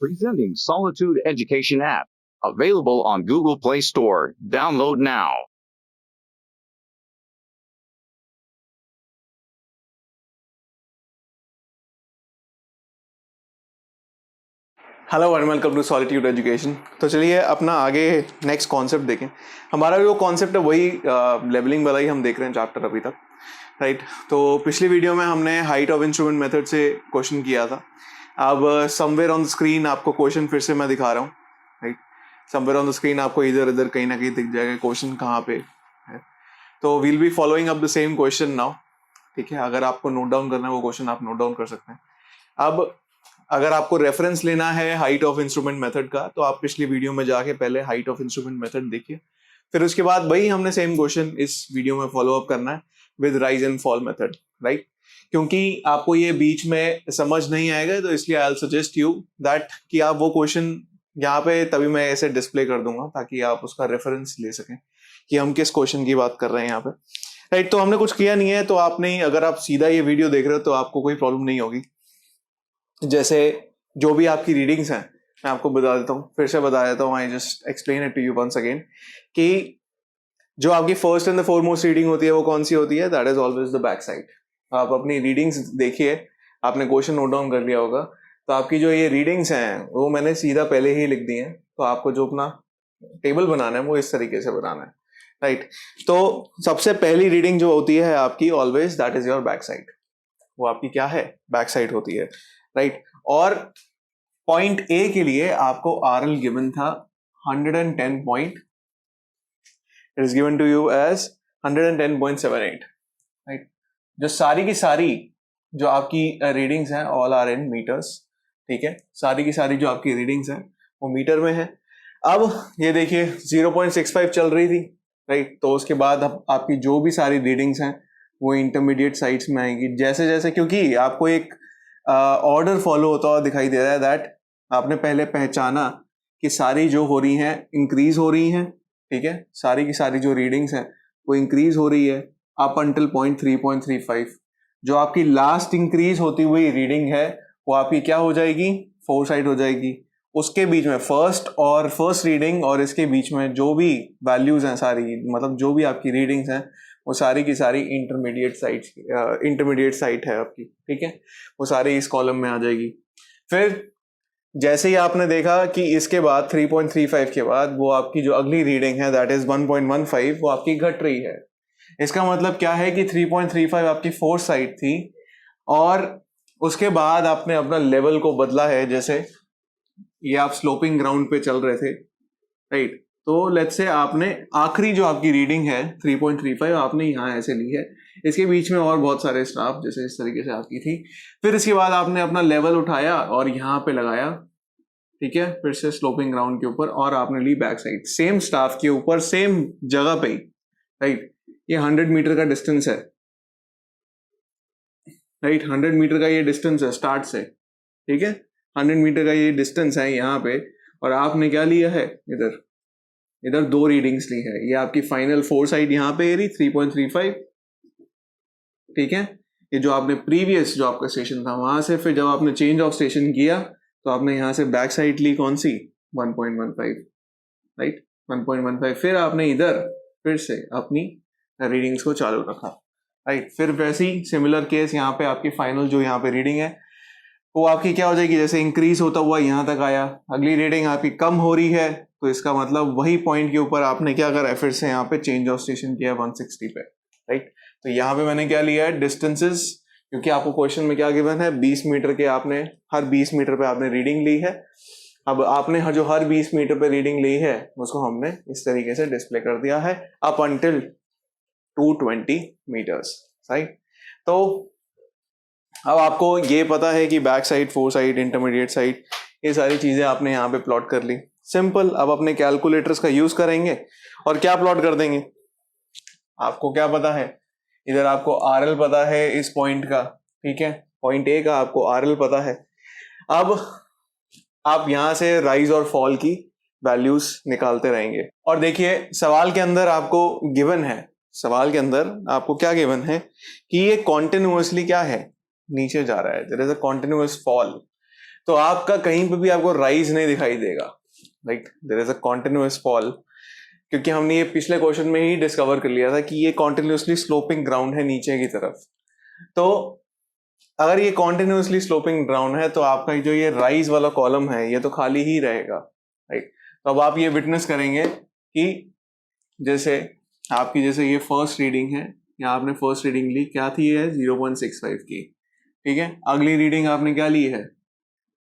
Presenting Solitude Education app. Available on Google Play Store. Download now. Hello and welcome to solitude education. तो चलिए अपना आगे next concept देखें। हमारा जो कॉन्सेप्ट है वही लेवलिंग वाला ही हम देख रहे हैं चैप्टर अभी तक, राइट। तो पिछली वीडियो में हमने हाइट ऑफ इंस्ट्रूमेंट मेथड से क्वेश्चन किया था। अब समवेयर ऑन द स्क्रीन आपको क्वेश्चन फिर से मैं दिखा रहा हूँ, right. Somewhere on the screen आपको इधर इधर कहीं ना कहीं दिख जाएगा क्वेश्चन कहाँ पे है। तो we'll be following up the same question now, ठीक है। अगर आपको नोट डाउन करना है वो क्वेश्चन आप नोट डाउन कर सकते हैं। अब अगर आपको रेफरेंस लेना है हाइट ऑफ इंस्ट्रूमेंट मेथड का, तो आप पिछली वीडियो में जाके पहले हाइट ऑफ इंस्ट्रूमेंट मेथड देखिए, फिर उसके बाद वही हमने सेम क्वेश्चन इस वीडियो में फॉलो अप करना है with rise and fall method, right. क्योंकि आपको ये बीच में समझ नहीं आएगा, तो इसलिए I will suggest you that कि आप वो क्वेश्चन यहाँ पे तभी मैं ऐसे डिस्प्ले कर दूंगा ताकि आप उसका रेफरेंस ले सकें कि हम किस क्वेश्चन की बात कर रहे हैं यहाँ पे, राइट। तो हमने कुछ किया नहीं है, तो आप नहीं, अगर आप सीधा ये वीडियो देख रहे हो तो आपको कोई प्रॉब्लम नहीं होगी। जैसे जो भी आपकी रीडिंग्स हैं मैं आपको बता देता हूँ, फिर से बता देता हूँ, I just explain it to you once again कि जो आपकी first and the foremost reading होती है वो कौन सी होती है, that is always the back side. आप अपनी रीडिंग्स देखिए, आपने क्वेश्चन नोट डाउन कर लिया होगा, तो आपकी जो ये रीडिंग्स हैं वो मैंने सीधा पहले ही लिख दी हैं। तो आपको जो अपना टेबल बनाना है वो इस तरीके से बनाना है, राइट। तो सबसे पहली रीडिंग जो होती है आपकी always that is your back side, वो आपकी क्या है, बैक साइड होती है, राइट। और पॉइंट ए के लिए आपको आरएल गिवन था 110 point, it is given to you as 110.78, right. जो सारी की सारी जो आपकी रीडिंग्स हैं ऑल आर इन मीटर्स, ठीक है। सारी की सारी जो आपकी रीडिंग्स हैं वो मीटर में है। अब ये देखिए 0.65 चल रही थी, राइट। तो उसके बाद आपकी जो भी सारी रीडिंग्स हैं वो इंटरमीडिएट साइड्स में आएंगी जैसे जैसे, क्योंकि आपको एक ऑर्डर फॉलो होता हुआ दिखाई दे रहा है दैट आपने पहले पहचाना कि सारी जो हो रही हैं इंक्रीज हो रही हैं, ठीक है। सारी की सारी जो रीडिंग्स हैं वो इंक्रीज हो रही है अप अंटिल पॉइंट 3.35। जो आपकी लास्ट इंक्रीज होती हुई रीडिंग है वो आपकी क्या हो जाएगी, फोर साइड हो जाएगी। उसके बीच में फर्स्ट रीडिंग और इसके बीच में जो भी वैल्यूज हैं सारी, मतलब जो भी आपकी रीडिंग्स हैं वो सारी की सारी इंटरमीडिएट साइट है आपकी, ठीक है। वो सारी इस कॉलम में आ जाएगी। फिर जैसे ही आपने देखा कि इसके बाद 3.35 के बाद वो आपकी जो अगली रीडिंग है दैट इज 1.15 वो आपकी घट रही है। इसका मतलब क्या है कि 3.35 आपकी फोर्थ साइड थी और उसके बाद आपने अपना लेवल को बदला है। जैसे ये आप स्लोपिंग ग्राउंड पे चल रहे थे, राइट। तो लेट्स से आपने आखिरी जो आपकी रीडिंग है 3.35 आपने यहाँ ऐसे ली है, इसके बीच में और बहुत सारे स्टाफ जैसे इस तरीके से आपकी थी। फिर इसके बाद आपने अपना लेवल उठाया और यहाँ पे लगाया, ठीक है, फिर से स्लोपिंग ग्राउंड के ऊपर, और आपने ली बैक साइड सेम स्टाफ के ऊपर सेम जगह पे ही, राइट। ये 100 मीटर का डिस्टेंस है, राइट। 100 मीटर का ये डिस्टेंस है स्टार्ट से, ठीक है। 100 मीटर का ये डिस्टेंस है यहाँ पे, और आपने क्या लिया है, इधर दो रीडिंग्स ली है। ये आपकी फाइनल फोर साइड यहाँ पे रही 3.35, ठीक है। ये जो आपने प्रीवियस जो आपका स्टेशन था वहां से, फिर जब आपने चेंज ऑफ स्टेशन किया तो आपने यहाँ से बैक साइड ली कौन सी, 1.15, राइट, 1.15। फिर आपने इधर फिर से अपनी रीडिंग्स को चालू रखा, राइट। फिर वैसे ही सिमिलर केस यहाँ पे आपकी फाइनल जो यहाँ पे रीडिंग है वो आपकी क्या हो जाएगी, जैसे इंक्रीज होता हुआ यहाँ तक आया, अगली रीडिंग आपकी कम हो रही है, तो इसका मतलब वही पॉइंट के ऊपर आपने क्या करा है, फिर से यहाँ पे चेंज ऑफ स्टेशन किया 160 पे, राइट। तो यहाँ पे मैंने क्या लिया है, डिस्टेंसेस, क्योंकि आपको क्वेश्चन में क्या गिवन है, 20 मीटर के, आपने हर 20 मीटर पे आपने रीडिंग ली है। अब आपने जो हर 20 मीटर पे रीडिंग ली है उसको हमने इस तरीके से डिस्प्ले कर दिया है अप अंटिल 220 मीटर्स, राइट। तो अब आपको ये पता है कि back side, four side, intermediate side, ये सारी चीजें आपने यहाँ पे प्लॉट कर ली। सिंपल, अब अपने कैलकुलेटर्स का यूज करेंगे और क्या प्लॉट कर देंगे। आपको क्या पता है, इधर आपको आरएल पता है इस पॉइंट का, ठीक है, पॉइंट ए का आपको आरएल पता है। अब आप यहां से राइज और फॉल की वैल्यूज निकालते रहेंगे। और देखिए सवाल के अंदर आपको गिवन है, सवाल के अंदर आपको क्या गिवन है कि ये कॉन्टिन्यूअसली क्या है, नीचे जा रहा है, there is a continuous fall. तो आपका कहीं पे भी आपको राइज नहीं दिखाई देगा, like there is a continuous fall, क्योंकि हमने ये पिछले क्वेश्चन में ही डिस्कवर कर लिया था कि ये कॉन्टिन्यूसली स्लोपिंग ग्राउंड है नीचे की तरफ। तो अगर ये कॉन्टिन्यूसली स्लोपिंग ग्राउंड है तो आपका जो ये राइज वाला कॉलम है ये तो खाली ही रहेगा, राइट। तो अब आप ये विटनेस करेंगे कि जैसे आपकी जैसे ये फर्स्ट रीडिंग है, या आपने फर्स्ट रीडिंग ली, क्या थी ये 0.65 की, ठीक है। अगली रीडिंग आपने क्या ली है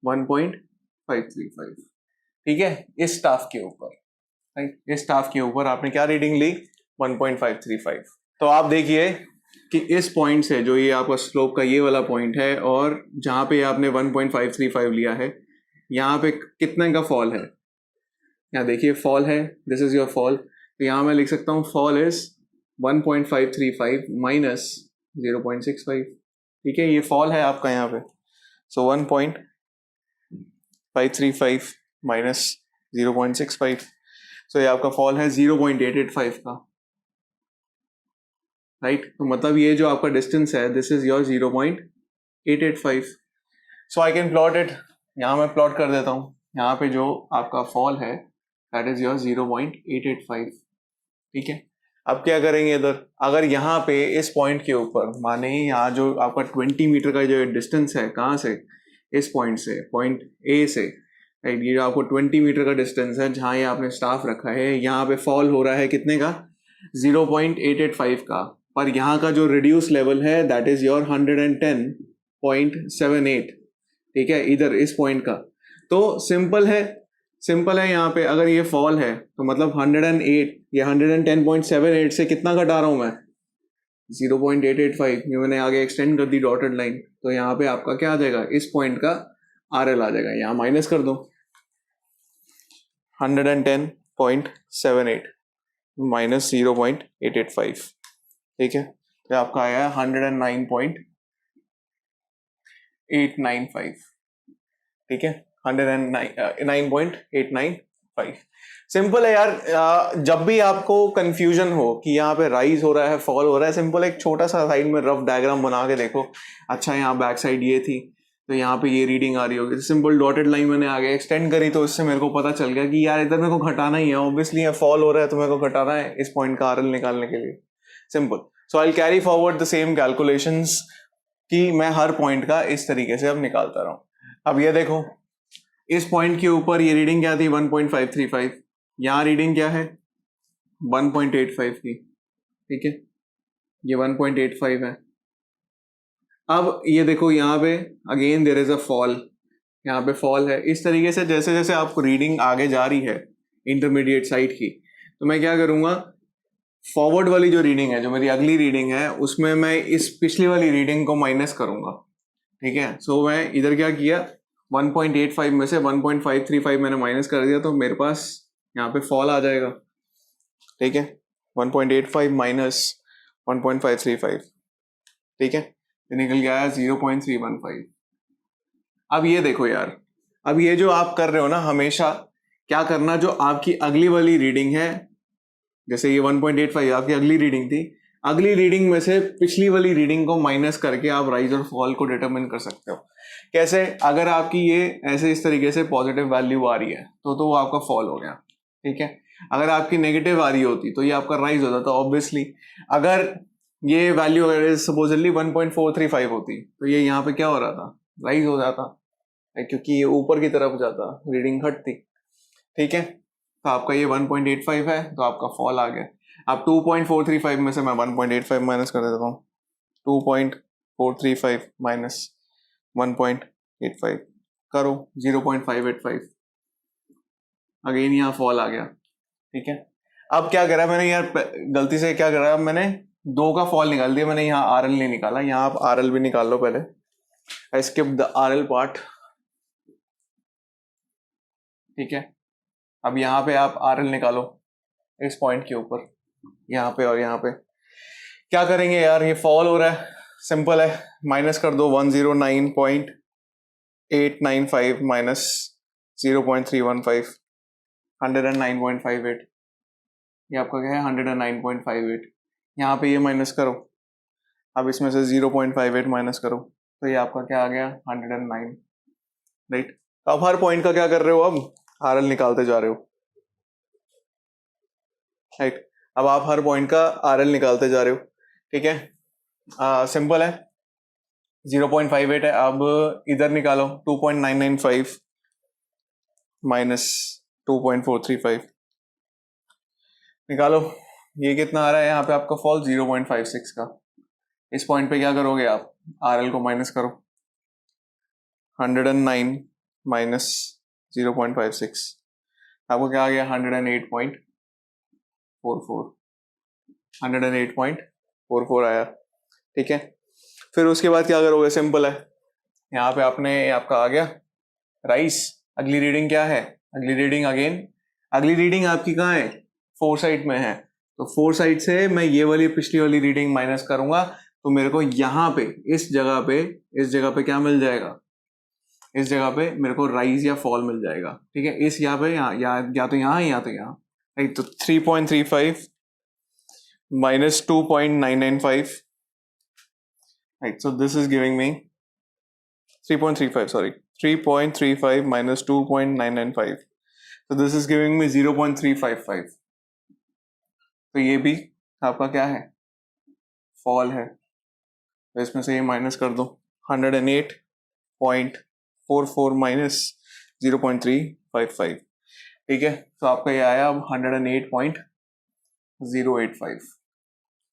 1.535, ठीक है, इस स्टाफ के ऊपर, राइट, इस स्टाफ के ऊपर आपने क्या रीडिंग ली 1.535। तो आप देखिए कि इस पॉइंट से जो ये आपका स्लोप का ये वाला पॉइंट है और जहां पे आपने 1.535 लिया है, यहाँ पे कितने का फॉल है, यहाँ देखिए फॉल है, दिस इज योर फॉल। तो यहाँ मैं लिख सकता हूँ फॉल इज 1.535 माइनस 0.65, ठीक है, ये फॉल है आपका यहाँ पे। सो 1.535 माइनस 0.65, सो ये आपका फॉल है 0.885 का, राइट। तो मतलब ये जो आपका डिस्टेंस है this is your 0.885। So I can plot it, यहाँ मैं प्लॉट कर देता हूँ, यहाँ पे जो आपका फॉल है दैट इज योर 0.885, ठीक है। अब क्या करेंगे इधर, अगर यहाँ पे इस पॉइंट के ऊपर माने यहाँ जो आपका 20 मीटर का जो डिस्टेंस है, कहाँ से, इस पॉइंट से, पॉइंट ए से, राइट, ये जो आपको 20 मीटर का डिस्टेंस है जहाँ ये आपने स्टाफ रखा है, यहाँ पे फॉल हो रहा है कितने का 0.885 का, पर यहाँ का जो रिड्यूस लेवल है दैट इज योर 110.78, ठीक है, इधर इस पॉइंट का। तो सिंपल है यहाँ पे, अगर ये फॉल है तो मतलब 108 या 110.78 से कितना घटा रहा हूं मैं 0.885, ये मैंने आगे एक्सटेंड कर दी डॉटेड लाइन। तो यहाँ पे आपका क्या आ जाएगा, इस पॉइंट का RL आ जाएगा, यहाँ माइनस कर दो 110.78 माइनस 0.885, ठीक है, तो आपका आया 109.895, ठीक है, 109.895। सिंपल है यार, जब भी आपको कंफ्यूजन हो कि यहाँ पे राइज हो रहा है फॉल हो रहा है, सिंपल एक छोटा सा साइड में रफ डायग्राम बना के देखो, अच्छा यहाँ बैक साइड ये थी तो यहाँ पे ये रीडिंग आ रही होगी, सिंपल डॉटेड लाइन मैंने आगे एक्सटेंड करी तो इससे मेरे को पता चल गया कि यार इधर मेरे को घटाना ही है, ऑब्वियसली यहाँ फॉल हो रहा है तो मेरे को घटाना है इस पॉइंट का RL निकालने के लिए, simple. So I carry forward the same calculations कि मैं हर पॉइंट का इस तरीके से अब निकालता रहूं। अब ये देखो इस पॉइंट के ऊपर ये रीडिंग क्या थी 1.535, यहाँ रीडिंग क्या है 1.85 की, ठीक है, ये 1.85 है। अब ये देखो यहाँ पे again there is a fall, यहाँ पे फॉल है। इस तरीके से जैसे जैसे आपको रीडिंग आगे जा रही है इंटरमीडिएट साइड की, तो मैं क्या करूँगा, फॉरवर्ड वाली जो रीडिंग है, जो मेरी अगली रीडिंग है, उसमें मैं इस पिछली वाली रीडिंग को माइनस करूँगा, ठीक है। सो मैं इधर क्या किया 1.85 में से 1.535 मैंने माइनस कर दिया, तो मेरे पास यहाँ पे फॉल आ जाएगा, ठीक है, 1.85 माइनस 1.535, ठीक है, निकल गया है 0.315। अब ये देखो यार, अब ये जो आप कर रहे हो ना, हमेशा क्या करना, जो आपकी अगली वाली रीडिंग है, जैसे ये 1.85 आपकी अगली रीडिंग थी, अगली रीडिंग में से पिछली वाली रीडिंग को माइनस करके आप राइज और फॉल को डिटरमिन कर सकते हो। कैसे, अगर आपकी ये ऐसे इस तरीके से पॉजिटिव वैल्यू आ रही है तो वो आपका फॉल हो गया, ठीक है। अगर आपकी नेगेटिव आ रही होती तो ये आपका राइज होता था ऑब्वियसली। अगर ये वैल्यू अगर सपोजली 1.435 होती तो ये यहाँ पे क्या हो रहा था, राइज हो जाता, क्योंकि ये ऊपर की तरफ जाता, रीडिंग घटती, ठीक है। तो आपका ये 1.85 है तो आपका फॉल आ गया। अब 2.435 में से मैं 1.85 माइनस कर देता हूँ, 2.435 माइनस 1.85 करो 0.585, अगेन यहाँ फॉल आ गया, ठीक है। अब क्या करा मैंने यार, गलती से क्या करा, मैंने 2 का फॉल निकाल दिया, मैंने यहाँ RL नहीं निकाला। यहाँ आप RL भी निकाल लो पहले, I skip the RL part, ठीक है। अब यहाँ पे आप RL निकालो इस पॉइंट के ऊपर, यहाँ पे और यहाँ पे। क्या करेंगे यार, ये फॉल हो रहा है, सिंपल है, माइनस कर दो 109.895 माइनस 0.315, 109.58, ये आपका क्या है 109.58। यहाँ पे ये माइनस करो, अब इसमें से 0.58 माइनस करो तो ये आपका क्या आ गया 109, राइट। अब हर पॉइंट का क्या कर रहे हो, अब RL निकालते जा रहे हो, राइट। अब आप हर पॉइंट का RL निकालते जा रहे हो, ठीक है। सिंपल है, 0.58 है। अब इधर निकालो 2.995 माइनस 2.435, निकालो। ये कितना आ रहा है यहाँ पे आपका फॉल 0.56 का। इस पॉइंट पे क्या करोगे आप, RL को माइनस करो, 109 माइनस 0.56, आपको क्या आ गया 108.44 आया, ठीक है। फिर उसके बाद क्या करोगे, सिंपल है, यहाँ पे आपने आपका आ गया राइस। अगली रीडिंग क्या है, अगली रीडिंग अगली रीडिंग आपकी कहाँ है, 4 साइड में है। तो 4 साइड से मैं ये वाली पिछली वाली रीडिंग माइनस करूंगा, तो मेरे को यहाँ पे इस जगह पे क्या मिल जाएगा, इस जगह पे मेरे को राइज या फॉल मिल जाएगा, ठीक है। इस यहाँ पे या तो यहाँ या तो यहाँ, राइट। तो 3.35 minus 2.995, right. So this is giving me 3.35 minus 2.995. So this is giving me 0.355. तो ये भी आपका क्या है, फॉल है। तो इसमें से ये माइनस कर दो, 108.44 माइनस 0.355, ठीक है। तो आपका ये आया अब 108.085,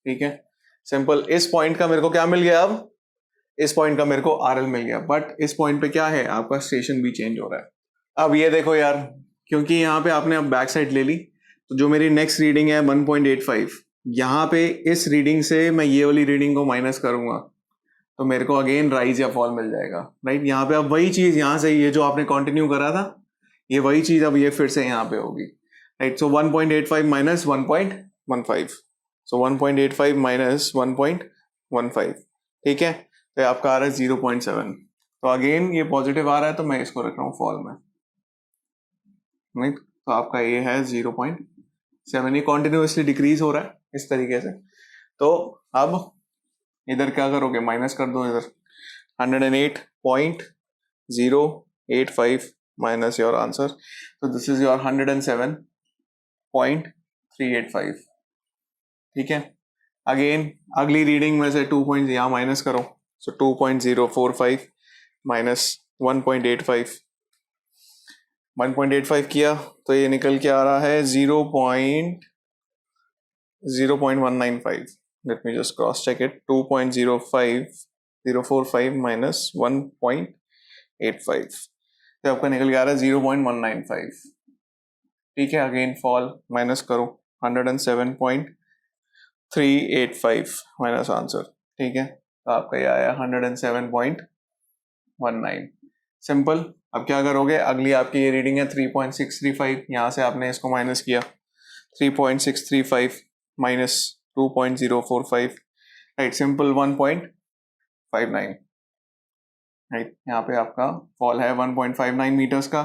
ठीक है। सिंपल। इस पॉइंट का मेरे को क्या मिल गया, अब इस पॉइंट का मेरे को RL मिल गया, बट इस पॉइंट पे क्या है, आपका स्टेशन भी चेंज हो रहा है। अब ये देखो यार, क्योंकि यहाँ पे आपने अब बैक साइड ले ली, तो जो मेरी नेक्स्ट रीडिंग है 1.85, यहाँ पे इस रीडिंग से मैं ये वाली रीडिंग को माइनस करूंगा, तो मेरे को अगेन राइज या फॉल मिल जाएगा, राइट। यहाँ पे अब वही चीज, यहाँ से ये जो आपने कंटिन्यू करा था, ये वही चीज अब ये फिर से यहाँ पे होगी, राइट। सो 1.85 माइनस 1.15, सो 1.85 माइनस 1.15, ठीक है। तो आपका आ रहा है 0.7। तो अगेन ये पॉजिटिव आ रहा है, तो मैं इसको रख रहा हूँ फॉल में, राइट। तो आपका ये है 0.7, ये कॉन्टिन्यूसली डिक्रीज हो रहा है इस तरीके से। तो अब इधर क्या करोगे, माइनस कर दो इधर, 108.085 माइनस योर आंसर, तो दिस इज योर 107.385, ठीक है। अगेन अगली रीडिंग में से 2 पॉइंट यहाँ माइनस करो, सो 2.045 माइनस 1.85 किया, तो ये निकल के आ रहा है 0.195। Let me just cross check it, 2.05045 minus 1.85, तो आपका निकल के आ रहा है 0.195, ठीक है। अगेन फॉल माइनस करो, 107.385 माइनस आंसर, ठीक है। तो आपका ये आया 107.19। सिंपल। अब क्या करोगे, अगली आपकी ये रीडिंग है 3.635, यहाँ से आपने इसको माइनस किया, 3.635 माइनस 2.045, राइट। Simple 1.59, right. यहाँ पे आपका फॉल है 1.59 मीटर्स का।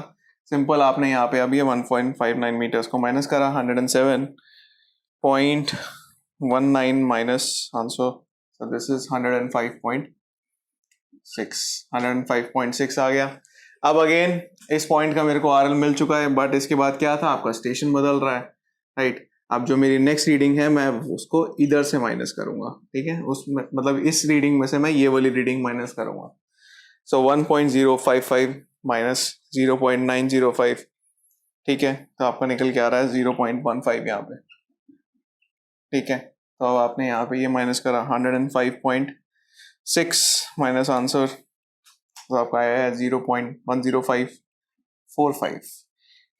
सिंपल, आपने यहाँ पे अभी 1.59 मीटर्स को माइनस करा, 107.19 minus answer, so this is 105.6 आ गया। अब अगेन इस पॉइंट का मेरे को RL मिल चुका है, बट इसके बाद क्या था, आपका स्टेशन बदल रहा है, राइट। अब जो मेरी नेक्स्ट रीडिंग है, मैं उसको इधर से माइनस करूंगा, ठीक है। उसमें मतलब इस रीडिंग में से मैं ये वाली रीडिंग माइनस करूंगा, सो 1.055 माइनस 0.905, ठीक है। तो आपका निकल के आ रहा है 0.15 यहाँ पे, ठीक है। तो अब आपने यहाँ पे ये माइनस करा, 105.6 माइनस आंसर, तो आपका आया है 0.10545,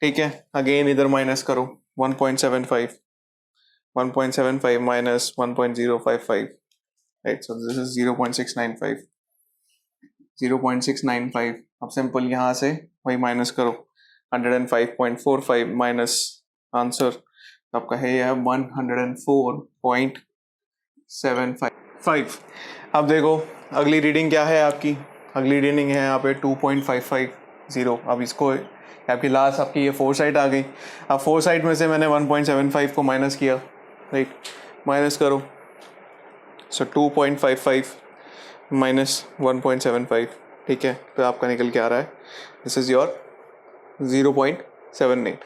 ठीक है। अगेन इधर माइनस करो, 1.75 minus 1.055, right. So this is 0.695। अब सिंपल यहाँ से वही माइनस करो, 105.45 माइनस आंसर, आपका है यह 104.755। अब देखो अगली रीडिंग क्या है आपकी, अगली रीडिंग है यहाँ पे 2.550। अब इसको आपकी लास्ट आपकी ये 4 साइड आ गई। अब 4 साइड में से मैंने 1.75 को माइनस किया, राइट। माइनस करो, सो 2.55 माइनस 1.75, ठीक है, तो आपका निकल के आ रहा है दिस इज़ योर 0.78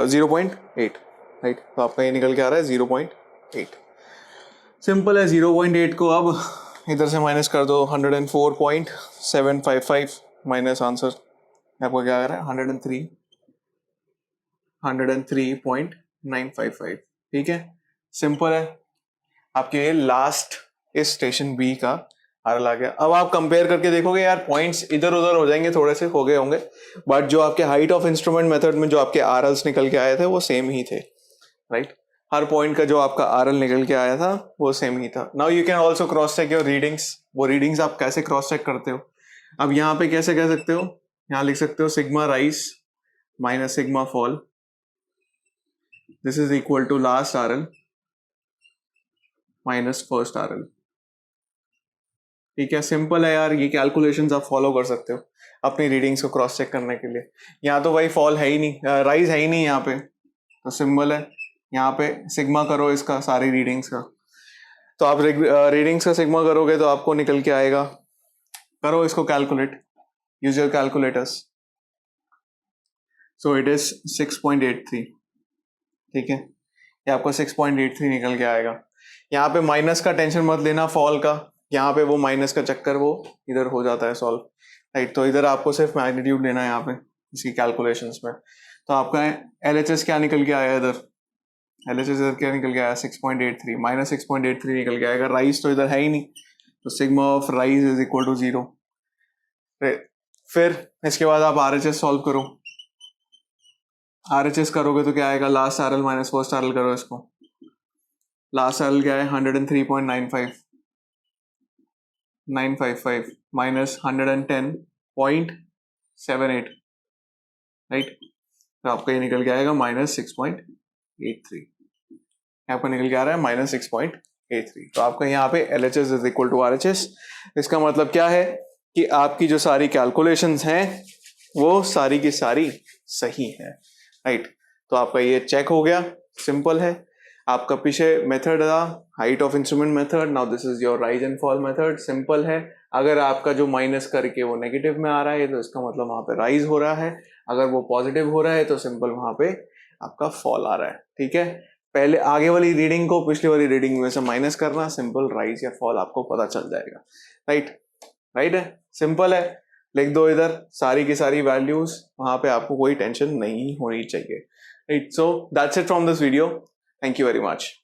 0.8 राइट। तो आपका ये निकल के आ रहा है 0.8। सिंपल है, 0.8 को अब इधर से माइनस कर दो 104.755 माइनस आंसर आपको क्या आ रहा है 103.955। ठीक है, सिंपल है। आपके लास्ट इस स्टेशन बी का आरएल आ गया। अब आप कंपेयर करके देखोगे यार पॉइंट्स इधर उधर हो जाएंगे, थोड़े से हो गए होंगे, बट जो आपके हाइट ऑफ इंस्ट्रूमेंट मेथड में जो आपके आरएल्स निकल के आए थे वो सेम ही थे राइट। हर पॉइंट का जो आपका आरएल निकल के आया था वो सेम ही था। Now you can also cross check your readings. वो रीडिंग्स आप कैसे क्रॉस चेक करते हो, अब यहाँ पे कैसे कह सकते हो, यहाँ लिख सकते हो sigma rise minus sigma fall, this is equal to last RL minus first RL. ठीक है, सिंपल है यार, ये कैलकुलेशंस आप फॉलो कर सकते हो अपनी रीडिंग्स को क्रॉस चेक करने के लिए। यहाँ तो भाई फॉल है ही नहीं, राइज है ही नहीं यहाँ पे, तो सिंपल है यहाँ पे सिग्मा करो इसका सारी रीडिंग्स का। तो आप रीडिंग्स का सिग्मा करोगे तो आपको निकल के आएगा, करो इसको calculate, use your calculators. So it is 6.83। ठीक है, ये आपको 6.83 निकल के आएगा। यहाँ पे माइनस का टेंशन मत लेना फॉल का, यहाँ पे वो माइनस का चक्कर वो इधर हो जाता है सॉल्व राइट। तो इधर आपको सिर्फ मैग्नीट्यूड लेना है यहाँ पे इसकी कैलकुलेशंस में। तो आपका LHS क्या निकल के आया इधर, LHS इधर क्या निकल के आया 6.83 माइनस 6.83 निकल के आएगा। राइज तो इधर है ही नहीं, तो sigma of rise is equal to 0। फिर इसके बाद आप RHS सॉल्व करो, RHS करोगे तो क्या आएगा, last RL minus first RL करो इसको। लास्ट आरएल क्या है 103.955 माइनस 110.78 राइट। तो आपका ये निकल के आएगा माइनस 6.83, आपका निकल के आ रहा है माइनस 6.83। तो आपका यहाँ पे LHS is equal to RHS। इसका मतलब क्या है कि आपकी जो सारी कैलकुलेशंस हैं वो सारी की सारी सही है राइट। तो आपका ये चेक हो गया, सिंपल है। आपका पीछे मेथड था height of instrument method, now this is your rise and fall method. Simple है, अगर आपका जो माइनस करके वो नेगेटिव में आ रहा है तो इसका मतलब वहां पे राइज हो रहा है, अगर वो पॉजिटिव हो रहा है तो सिंपल वहां पे आपका फॉल आ रहा है। ठीक है, पहले आगे वाली रीडिंग को पिछली वाली रीडिंग में से माइनस करना, सिंपल राइज या फॉल आपको पता चल जाएगा राइट। राइट है, सिंपल है, लिख दो इधर सारी की सारी वैल्यूज, वहां पे आपको कोई टेंशन नहीं होनी चाहिए right. So that's it from this video, thank you very much.